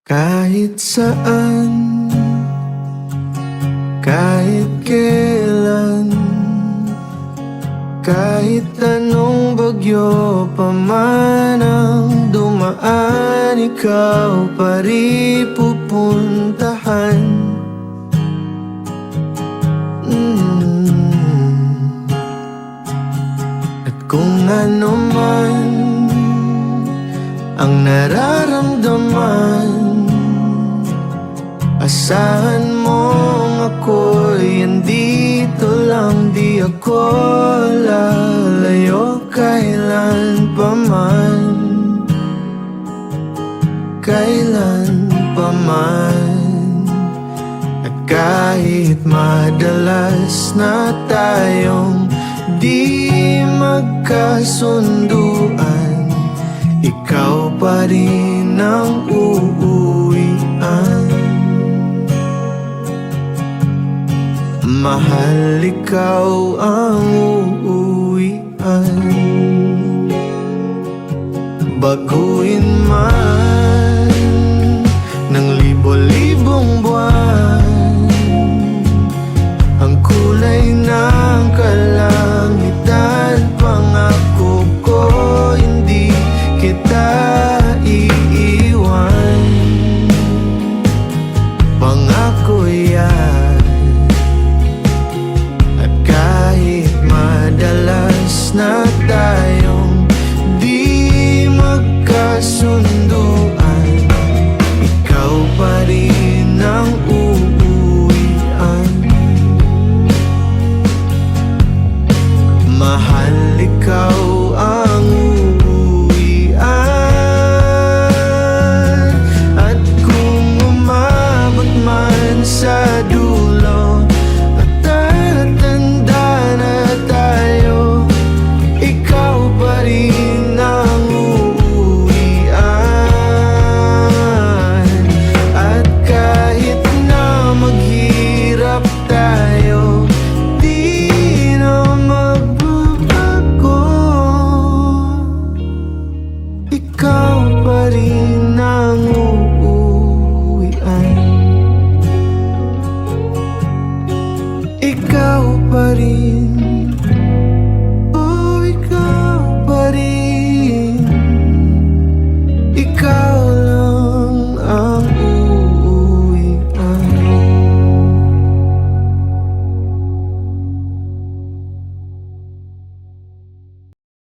Kahit saan, kahit kailan, kahit anong bagyo pa man ang dumaan, ikaw pa rin pupuntahan. At kung ano man ang nararamdaman, asahan mong ako'y andito lang, di ako lalayo kailan pa man, kailan pa man. At kahit madalas na tayong di magkasunduan, ikaw pa rin ang uuwian. Mahal, ikaw ang uuwian. Baguhin man ng libo-libong buwan ang kulay ng kalangitan, pangako ko hindi kita iiwan. Pangako yan. At kahit madalas na tayong di magkasunduan, ikaw pa rin ang uuwian. Mahal, ikaw ang uuwian. At kung umabot man sa dulo at tatanda na tayo, ikaw pa rin ang uuwian. At kahit na maghirap tayo, di na magbabago, ikaw pa rin